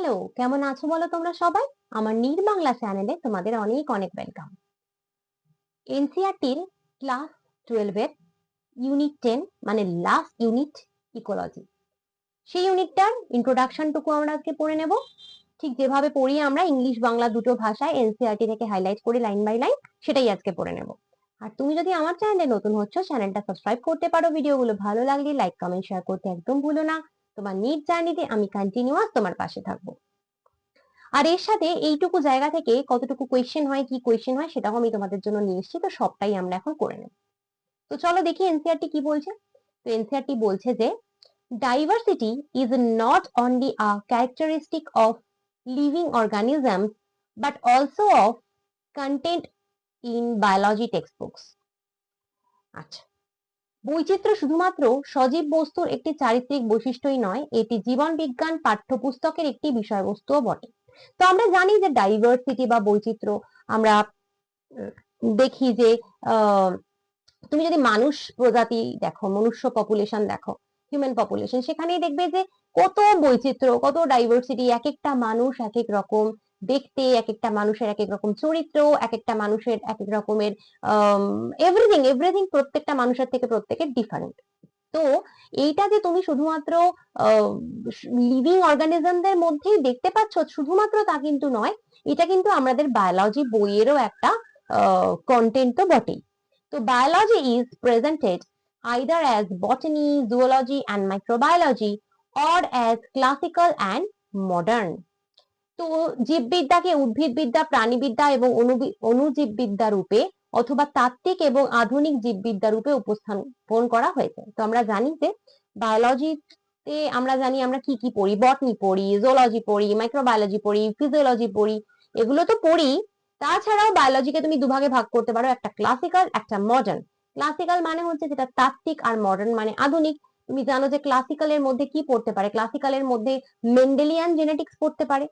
Hello, কেমন আছো বলো তোমরা সবাই? আমার বাংলা চ্যানেলে তোমাদের অনেক অনেক ওয়েলকাম। এনসিইআরটির ক্লাস 12 এর ইউনিট 10 মানে লাস্ট ইউনিট ইকোলজি। সেই ইউনিটটার ইন্ট্রোডাকশনটুকু আমরা আজকে পড়ে নেব। ঠিক যেভাবে পড়ি আমরা ইংলিশ বাংলা দুটো ভাষায় এনসিইআরটি থেকে হাইলাইট করে লাইন বাই লাইন, সেটাই আজকে পড়ে নেব। আর তুমি যদি আমার চ্যানেলে নতুন হচ্ছ, চ্যানেলটা সাবস্ক্রাইব করতে পারো। ভিডিওগুলো ভালো লাগলে লাইক কমেন্ট শেয়ার করতে একদম ভুলো না। তোমার নিট জার্নিতে আমি কন্টিনিউয়াস তোমার পাশে থাকবো। আর এর সাথে এইটুকু জায়গা থেকে কতটুকু কোয়েশ্চেন হয়, কি কোয়েশ্চেন হয়, সেটাও আমি তোমাদের জন্য নিয়ে এসেছি। তো সবটাই আমরা এখন করে নেব। তো চলো দেখি এনসিইআরটি কি বলছে। তো এনসিইআরটি বলছে যে diversity is not only a characteristic of living organisms but also of contained in biology text books. আচ্ছা, বৈচিত্র্য শুধুমাত্র সজীব বস্তুর একটি চারিত্রিক বৈশিষ্ট্যই নয়, এটি জীবন বিজ্ঞান পাঠ্যপুস্তকের একটি বিষয়বস্তুও বটে। তো আমরা জানি যে ডাইভার্সিটি বা বৈচিত্র্য আমরা দেখি যে তুমি যদি মানুষ প্রজাতি দেখো, মনুষ্য পপুলেশন দেখো, হিউম্যান পপুলেশন, সেখানেই দেখবে যে কত বৈচিত্র্য, কত ডাইভার্সিটি। এক একটা মানুষ এক এক রকম দেখতে, এক একটা মানুষের এক এক রকম চরিত্র, এক একটা মানুষের এক এক রকমের এভরিথিং এভরিথিং প্রত্যেকটা মানুষের থেকে প্রত্যেকের ডিফারেন্ট। তো এইটা যে তুমি শুধুমাত্র লিভিং অর্গানিজমদের মধ্যেই দেখতে পাচ্ছ, শুধুমাত্র তা কিন্তু নয়, এটা কিন্তু আমাদের বায়োলজি বইয়েরও একটা কন্টেন্ট তো বটেই। তো biology is presented either as botany, zoology and microbiology or as classical and modern. তো জীববিদ্যাকে উদ্ভিদবিদ্যা, প্রাণীবিদ্যা এবং অণুজীববিদ্যা রূপে অথবা তাত্ত্বিক এবং আধুনিক জীববিদ্যা রূপে উপস্থাপন করা হয়েছে। তো আমরা জানি যে বায়োলজিতে আমরা জানি আমরা কি কি পড়ি, বটনি পড়ি, জুলজি পড়ি, মাইক্রোবায়োলজি পড়ি, ফিজিওলজি পড়ি, এগুলো তো পড়ি। তাছাড়াও বায়োলজিকে তুমি দুভাগে ভাগ করতে পারো, একটা ক্লাসিক্যাল, একটা মডার্ন। ক্লাসিক্যাল মানে হচ্ছে যেটা তাত্ত্বিক, আর মডার্ন মানে আধুনিক। তুমি জানো যে ক্লাসিক্যালের মধ্যে কি পড়তে পারে, ক্লাসিক্যালের মধ্যে মেন্ডেলিয়ান জেনেটিক্স পড়তে পারে,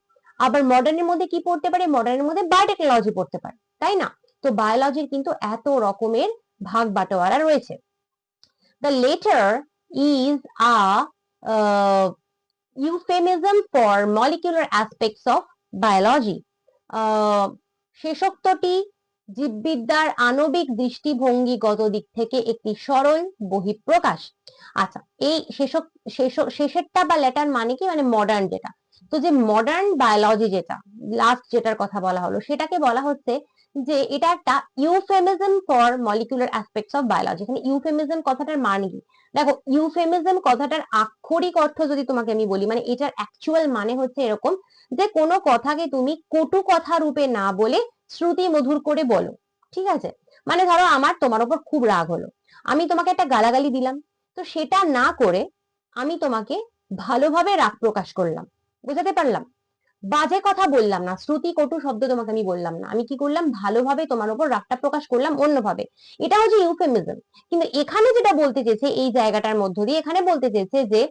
আবার মডার্নের মধ্যে কি পড়তে পারে, মডার্নের মধ্যে বায়োটেকনোলজি পড়তে পারে, তাই না? তো বায়োলজির কিন্তু এত রকমের ভাগ বাটোয়ারা রয়েছে। The latter is a euphemism for molecular aspects of biology. শেষোক্তটি জীববিদ্যার আণবিক দৃষ্টিভঙ্গিগত দিক থেকে একটি সরল বহিঃপ্রকাশ। আচ্ছা, এই শেষেরটা বা লেটার মানে কি, মানে মডার্ন যেটা। তো যে মডার্ন বায়োলজি যেটা লাস্ট যেটার কথা বলা হলো, সেটাকে বলা হচ্ছে যে এটা একটা euphemism for molecular aspects of biology. এখানে ইউফেমিজম কথাটার মানে কি? দেখো, ইউফেমিজম কথাটার আক্ষরিক অর্থ যদি তোমাকে আমি বলি, মানে এটার অ্যাকচুয়াল মানে হচ্ছে এরকম যে কোনো কথাকে তুমি কটু কথা রূপে না বলে শ্রুতি মধুর করে বলো। ঠিক আছে? মানে ধরো আমার তোমার উপর খুব রাগ হলো, আমি তোমাকে একটা গালাগালি দিলাম, তো সেটা না করে আমি তোমাকে ভালোভাবে রাগ প্রকাশ করলাম। বুঝাতে পারলাম? বাজে কথা বললাম না, শ্রুতি কটু শব্দ তোমাকে আমি বললাম না, আমি কি করলাম, ভালোভাবে তোমার উপর রাগটা প্রকাশ করলাম অন্যভাবে। এটা হচ্ছে ইউফেমিজম। কিন্তু এখানে যেটা বলতে চেয়েছে এই জায়গাটার মধ্য দিয়ে, এখানে বলতে চেয়েছে যে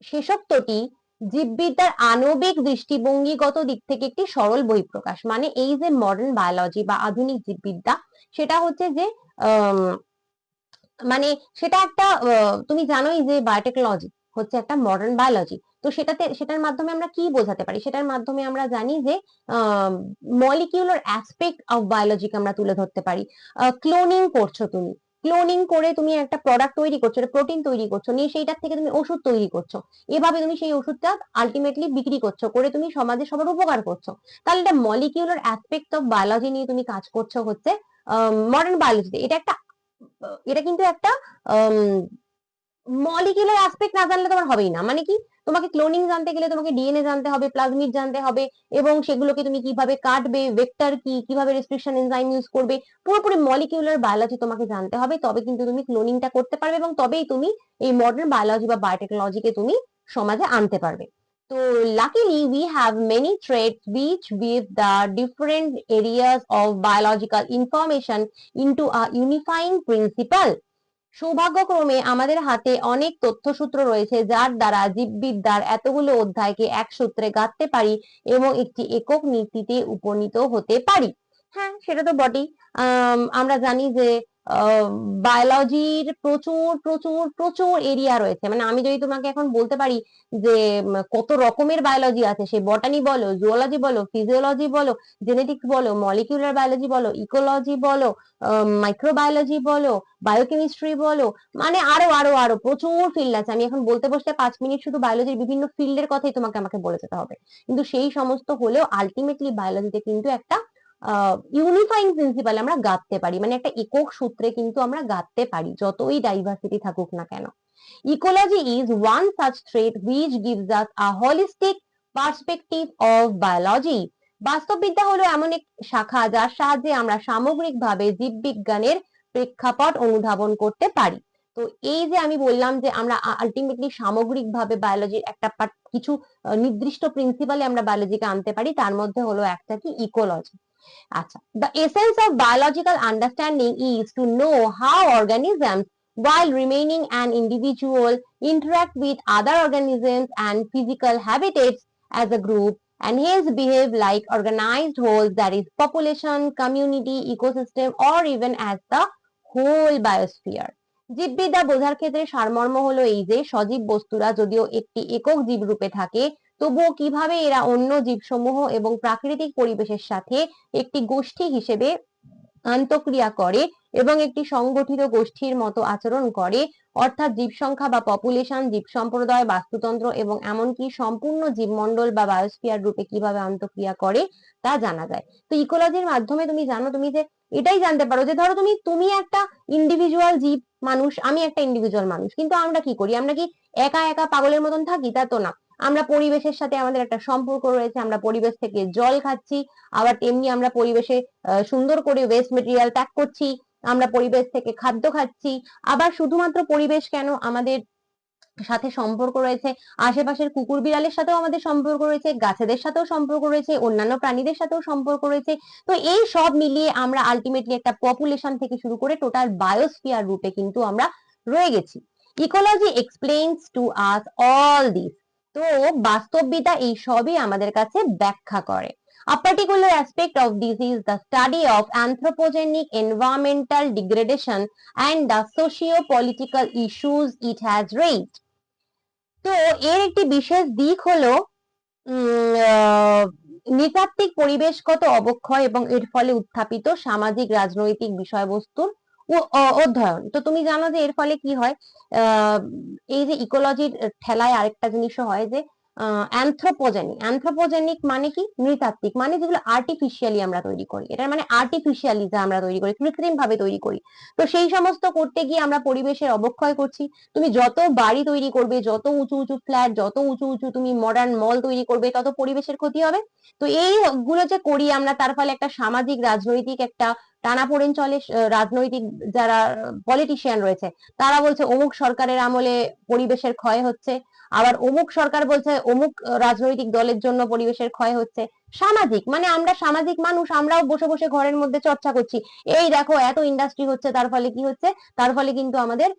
শেষোক্তটি জীববিদ্যার আণবিক দৃষ্টিভঙ্গিগত দিক থেকে একটি সরল বহিঃপ্রকাশ। মানে এই যে মডার্ন বায়োলজি বা আধুনিক জীববিদ্যা, সেটা হচ্ছে যে মানে সেটা একটা তুমি জানোই যে বায়োটেকনোলজি হচ্ছে একটা মডার্ন বায়োলজি। তো সেটার মাধ্যমে আমরা কি বোঝাতে পারি, সেটার মাধ্যমে আমরা জানি যে মলিকিউলার অ্যাসপেক্ট অফ বায়োলজিকে আমরা তুলে ধরতে পারি। ক্লোনিং করছো তুমি, ক্লোনিং করে তুমি একটা প্রোডাক্ট তৈরি করছো, প্রোটিন তৈরি করছো, নিয়ে সেইটার থেকে তুমি ওষুধ তৈরি করছো, এভাবে তুমি সেই ওষুধটা আলটিমেটলি বিক্রি করছো, করে তুমি সমাজে সবার উপকার করছো। তাহলে এটা মলিকিউলার অ্যাসপেক্ট অফ বায়োলজি নিয়ে তুমি কাজ করছো হচ্ছে মডার্ন বায়োলজিতে। এটা কিন্তু একটা মলিকিউলার অ্যাসপেক্ট না জানলে তোমার হবেই না। মানে কি, তোমাকে ক্লোনিং জানতে গেলে তোমাকে ডিএনএ জানতে হবে, প্লাজমিড জানতে হবে, এবং সেগুলোকে তুমি কিভাবে কাটবে, ভেক্টর কি, কিভাবে রেস্ট্রিকশন এনজাইম ইউজ করবে, পুরোপুরি মলিকিউলার বায়োলজি তোমাকে জানতে হবে। তবে কিন্তু তুমি ক্লোনিংটা করতে পারবে, এবং তবেই তুমি এই মডার্ন বায়োলজি বা বায়োটেকনোলজিকে তুমি সমাজে আনতে পারবে। তো luckily we have many traits which weave the different areas of biological information into a unifying principle. সৌভাগ্যক্রমে আমাদের হাতে অনেক তথ্যসূত্র রয়েছে যার দ্বারা জীববিদ্যার এতগুলো অধ্যায়কে এক সূত্রে গাঁথতে পারি এবং একটি একক নীতিতে উপনীত হতে পারি। হ্যাঁ, সেটা তো বটেই। আমরা জানি যে বায়োলজির প্রচুর প্রচুর প্রচুর এরিয়া রয়েছে। মানে আমি যদি তোমাকে এখন বলতে পারি যে কত রকমের বায়োলজি আছে, সে বটানি বলো, জুওলজি বলো, ফিজিওলজি বলো, জেনেটিক্স বলো, মলিকিউলার বায়োলজি বলো, ইকোলজি বলো, মাইক্রোবায়োলজি বলো, বায়োকেমিস্ট্রি বলো, মানে আরো আরো আরো প্রচুর ফিল্ড আছে। আমি এখন বলতে বসলে 5 মিনিট শুধু বায়োলজির বিভিন্ন ফিল্ডের কথাই আমাকে বলে যেতে হবে। কিন্তু সেই সমস্ত হলেও আলটিমেটলি বায়োলজিতে কিন্তু একটা ইউনিফাইং প্রিন্সিপাল আমরা গাঁথতে পারি, মানে একটা একক সূত্রে কিন্তু আমরা গাঁথতে পারি, যতই ডাইভার্সিটি থাকুক না কেন। Ecology is one such thread which gives us a holistic perspective of biology. বাস্তববিদ্যা হলো এমন এক শাখা যার সাহায্যে আমরা সামগ্রিকভাবে জীববিজ্ঞানের প্রেক্ষাপট অনুধাবন করতে পারি। তো এই যে আমি বললাম যে আমরা আলটিমেটলি সামগ্রিকভাবে বায়োলজির একটা কিছু নির্দিষ্ট প্রিন্সিপালে আমরা বায়োলজিকে আনতে পারি, তার মধ্যে হলো একটা কি ইকোলজি। আচ্ছা, the essence of biological understanding is to know how organisms, while remaining an individual, interact with other organisms and physical habitats as a group, and hence behave like organized wholes, that is population, community, ecosystem, or even as the whole biosphere. জীববিদ্যা বোঝার ক্ষেত্রে সারমর্ম হলো এই যে সজীব বস্তুরা যদিও একটি একক জীব রূপে থাকে, তবুও কিভাবে এরা অন্য জীবসমূহ এবং প্রাকৃতিক পরিবেশের সাথে একটি গোষ্ঠী হিসেবে আন্তঃক্রিয়া করে এবং একটি সংগঠিত গোষ্ঠীর মতো আচরণ করে, অর্থাৎ জীব সংখ্যা বা পপুলেশন, জীব সম্প্রদায়, বাস্তুতন্ত্র এবং এমনকি সম্পূর্ণ জীবমণ্ডল বা বায়োস্ফিয়ার রূপে কিভাবে আন্তঃক্রিয়া করে তা জানা যায়। তো ইকোলজির মাধ্যমে তুমি জানো, তুমি যে এটাই জানতে পারো যে ধরো তুমি একটা ইন্ডিভিজুয়াল জীব মানুষ, আমি একটা ইন্ডিভিজুয়াল মানুষ, কিন্তু আমরা কি করি, আমরা কি একা একা পাগলের মতন থাকি? তা তো না। আমরা পরিবেশের সাথে আমাদের একটা সম্পর্ক রয়েছে, আমরা পরিবেশ থেকে জল খাচ্ছি, আবার তেমনি আমরা পরিবেশে সুন্দর করে ওয়েস্ট মেটেরিয়াল ত্যাগ করছি, আমরা পরিবেশ থেকে খাদ্য খাচ্ছি। আবার শুধুমাত্র পরিবেশ কেন, আমাদের সাথে সম্পর্ক রয়েছে আশেপাশের কুকুর বিড়ালের সাথেও আমাদের সম্পর্ক রয়েছে, গাছেদের সাথেও সম্পর্ক রয়েছে, অন্যান্য প্রাণীদের সাথেও সম্পর্ক রয়েছে। তো এই সব মিলিয়ে আমরা আলটিমেটলি একটা পপুলেশন থেকে শুরু করে টোটাল বায়োস্ফিয়ার রূপে কিন্তু আমরা রয়ে গেছি। Ecology explains to us all this. তো বাস্তববিদ্যা এই সবই আমাদের কাছে ব্যাখ্যা করে। A particular aspect of this is the study of anthropogenic environmental degradation and the socio-political issues it has raised. তো এর একটি বিশেষ দিক হলো নৃতাত্ত্বিক পরিবেশগত অবক্ষয় এবং এর ফলে উত্থাপিত সামাজিক রাজনৈতিক বিষয়বস্তুর অধ্যয়ন। তো তুমি জানো যে এর ফলে কি হয়, এই যে ইকোলজির ঠেলায় আরেকটা জিনিসও হয় যে অ্যানথ্রোপোজেনিক মানে কি, নৃতাত্ত্বিক মানে যেগুলো আর্টিফিশিয়ালি আমরা তৈরি করি, এটার মানে আর্টিফিশিয়ালি যা আমরা তৈরি করি, কৃত্রিম ভাবে তৈরি করি। তো সেই সমস্ত করতে গিয়ে আমরা পরিবেশের অবক্ষয় করছি। তুমি যত বাড়ি তৈরি করবে, যত উঁচু উঁচু ফ্ল্যাট, যত উঁচু উঁচু তুমি মডার্ন মল তৈরি করবে, তত পরিবেশের ক্ষতি হবে। তো এইগুলো যে করি আমরা, তার ফলে একটা সামাজিক রাজনৈতিক একটা টানাপোড়েন চলে। রাজনৈতিক যারা পলিটিশিয়ান রয়েছে তারা বলছে অমুক সরকারের আমলে পরিবেশের ক্ষয় হচ্ছে, আবার অমুক সরকার বলছে অমুক রাজনৈতিক দলের জন্য পরিবেশের ক্ষয় হচ্ছে। সামাজিক মানে আমরা সামাজিক মানুষ, আমরাও বসে বসে ঘরের মধ্যে চর্চা করছি, এই দেখো এত ইন্ডাস্ট্রি হচ্ছে, তার ফলে কি হচ্ছে, তার ফলে কিন্তু আমাদের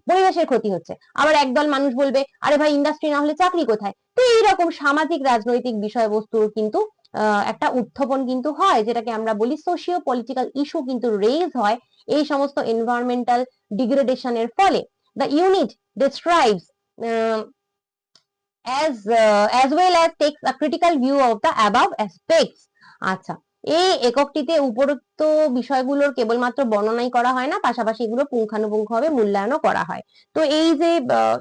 পরিবেশের ক্ষতি হচ্ছে। আবার একদল মানুষ বলবে আরে ভাই ইন্ডাস্ট্রি না হলে চাকরি কোথায়। তো এইরকম সামাজিক রাজনৈতিক বিষয়বস্তুর কিন্তু একটা উত্থাপন কিন্তু হয়, যেটাকে আমরা বলি সোশিও পলিটিক্যাল ইস্যু কিন্তু রেজ হয় এই সমস্ত এনভায়রনমেন্টাল ডিগ্রেডেশনের ফলে। The unit describes as well as takes a critical view of the above aspects. আচ্ছা, এই এককটিতে উপরোক্ত বিষয়গুলোর কেবলমাত্র বর্ণনাই করা হয় না, পাশাপাশি এগুলো পুঙ্খানুপুঙ্খভাবে মূল্যায়নও করা হয়। তো এই যে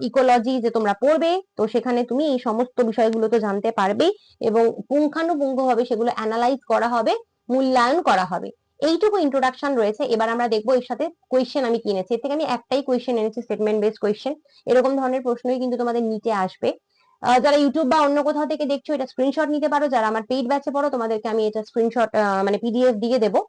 ইকোলজি যে তোমরা পড়বে, তো সেখানে তুমি এই সমস্ত বিষয়গুলো তো জানতে পারবেই এবং পুঙ্খানুপুঙ্খভাবে সেগুলো অ্যানালাইজ করা হবে, মূল্যায়ন করা হবে। এইটুকু ইন্ট্রোডাকশন রয়েছে। এবার আমরা দেখবো এর সাথে কোয়েশ্চেন আমি কিনেছি, এর থেকে আমি একটাই কোয়েশ্চেন এনেছি, স্টেটমেন্ট বেসড কোয়েশ্চেন। এরকম ধরনের প্রশ্নই কিন্তু তোমাদের নিচে আসবে। যারা ইউটিউব বা অন্য কোথাও থেকে দেখছো এটা স্ক্রিনশট নিতে পারো, যারা আমার পেইড ব্যাচে পড়ো তোমাদেরকে আমি এটা স্ক্রিনশট মানে পিডিএফ দিয়ে দেবো।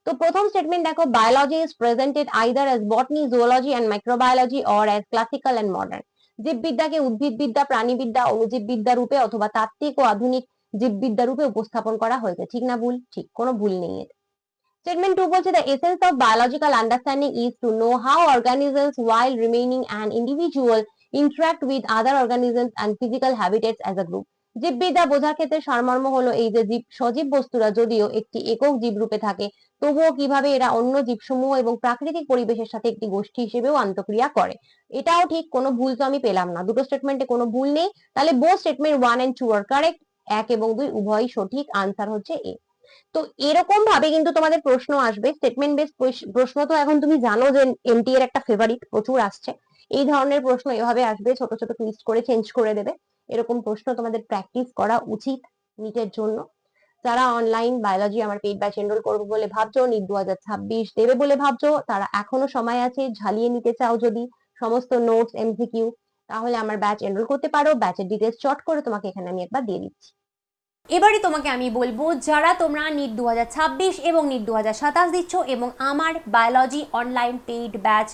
তো প্রথম স্টেটমেন্ট দেখো, biology is presented either as botany, zoology and microbiology or as classical and modern. জীববিদ্যাকে উদ্ভিদবিদ্যা, প্রাণীবিদ্যা, অণুজীববিদ্যা রূপে অথবা তাত্ত্বিক ও আধুনিক জীববিদ্যা রূপে উপস্থাপন করা হয়েছে। ঠিক না ভুল? ঠিক, কোনো ভুল নেই এর। Statement 2 বলছে the essence of biological understanding is to know how organisms while remaining an individual interact with other organisms and physical habitats as a group. জীববিদ্যা বোঝার ক্ষেত্রে সারমর্ম হলো এই যে সজীব বস্তুরা যদিও একটি একক জীব রূপে থাকে, তবুও কিভাবে এরা অন্য জীবসমূহ এবং প্রাকৃতিক পরিবেশের সাথে একটি গোষ্ঠী হিসেবেও আন্তঃক্রিয়া করে। এটাও ঠিক, কোনো ভুল তো আমি পেলাম না, দুটো স্টেটমেন্টে কোনো ভুল নেই। তাহলে বোথ স্টেটমেন্ট 1 and 2 আর কারেক্ট, 1 এবং 2 উভয়ই সঠিক, আনসার হচ্ছে এ। তো এরকম ভাবে কিন্তু তোমাদের প্রশ্ন আসবে, স্টেটমেন্ট বেস প্রশ্ন তো এখন তুমি জানো যে এমটি এর একটা ফেভারিট, প্রচুর আসছে। এই ধরনের প্রশ্ন এভাবে আসবে, ছোট ছোট টুইস্ট করে চেঞ্জ করে দেবে। এরকম প্রশ্ন তোমাদের প্র্যাকটিস করা উচিত নিটের জন্য। যারা অনলাইন বায়োলজি আমার পেইড ব্যাচ এনরোল করবো বলে ভাবছো, নিট 2026 দেবে বলে ভাবছো, তারা এখনো সময় আছে, ঝালিয়ে নিতে চাও যদি সমস্ত নোটস এমসিকিউ, তাহলে আমার ব্যাচ এনরোল করতে পারো। ব্যাচের ডিটেলস চট করে তোমাকে এখানে আমি একবার দিয়ে দিচ্ছি। এবারে তোমাকে আমি বলবো, যারা তোমরা নিট 2026 এবং নিট 2027 দিচ্ছ এবং আমার biology online paid batch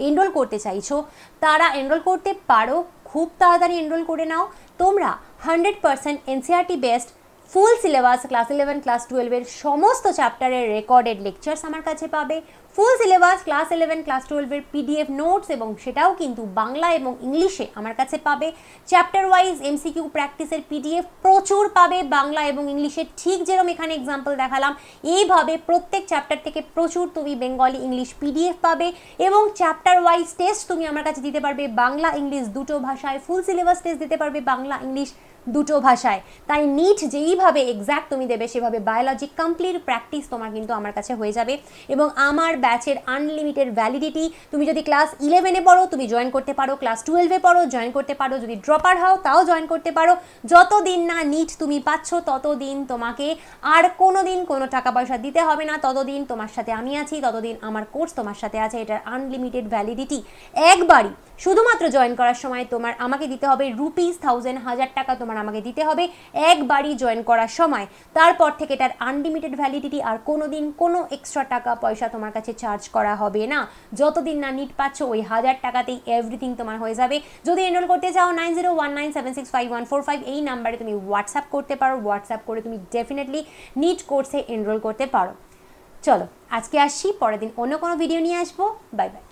enrol করতে চাইছো, তারা এনরোল করতে পারো, খুব তাড়াতাড়ি এনরোল করে নাও। তোমরা 100% NCERT best full syllabus class 11 class 12 এর সমস্ত চ্যাপ্টারের রেকর্ডেড লেকচার্স আমার কাছে পাবে, ফুল সিলেবাস ক্লাস 11 ক্লাস 12 এর পিডিএফ নোটস, এবং সেটাও কিন্তু বাংলা এবং ইংলিশে আমার কাছে পাবে। চ্যাপ্টার ওয়াইজ এমসিকিউ প্র্যাকটিসের পিডিএফ প্রচুর পাবে বাংলা এবং ইংলিশে, ঠিক যেরকম এখানে এক্সাম্পল দেখালাম, এইভাবে প্রত্যেক চ্যাপ্টার থেকে প্রচুর তুমি বেঙ্গলি ইংলিশ পিডিএফ পাবে। এবং চ্যাপ্টার ওয়াইজ টেস্ট তুমি আমার কাছে দিতে পারবে বাংলা ইংলিশ দুটো ভাষায়, ফুল সিলেবাস টেস্ট দিতে পারবে বাংলা ইংলিশ দুটো ভাষায়। তাই নিট যেইভাবে এক্স্যাক্ট তুমি দেবে সেভাবে বায়োলজি কমপ্লিট প্র্যাকটিস তোমার কিন্তু আমার কাছে হয়ে যাবে। এবং আমার ব্যাচের আনলিমিটেড ভ্যালিডিটি, তুমি যদি ক্লাস 11-এ পড়ো তুমি জয়েন করতে পারো, ক্লাস 12-এ পড়ো জয়েন করতে পারো, যদি ড্রপার হও তাও জয়েন করতে পারো। যতদিন না নিট তুমি পাচ্ছ ততদিন তোমাকে আর কোনো দিন কোনো টাকা পয়সা দিতে হবে না, ততদিন তোমার সাথে আমি আছি, ততদিন আমার কোর্স তোমার সাথে আছে। এটার আনলিমিটেড ভ্যালিডিটি একবারই, শুধুমাত্র জয়েন করার সময় তোমার আমাকে দিতে হবে ₹1000 1000 টাকা তোমার আমাকে দিতে হবে একবারই জয়েন করার সময়। তারপর থেকে এটার আনলিমিটেড ভ্যালিডিটি, আর কোনো দিন কোনো এক্সট্রা টাকা পয়সা তোমার কাছে চার্জ করা হবে না। যতদিন না নিট পাচ্ছ ওই 1000 টাকাতেই এভরিথিং তোমার হয়ে যাবে। যদি এনরোল করতে চাও 9019765145 এই নাম্বারে তুমি হোয়াটসঅ্যাপ করতে পারো, হোয়াটসঅ্যাপ করে তুমি ডেফিনেটলি নিট কোর্সে এনরোল করতে পারো। চলো আজকে আসছি, পরের দিন অন্য কোনো ভিডিও নিয়ে আসবো। Bye bye.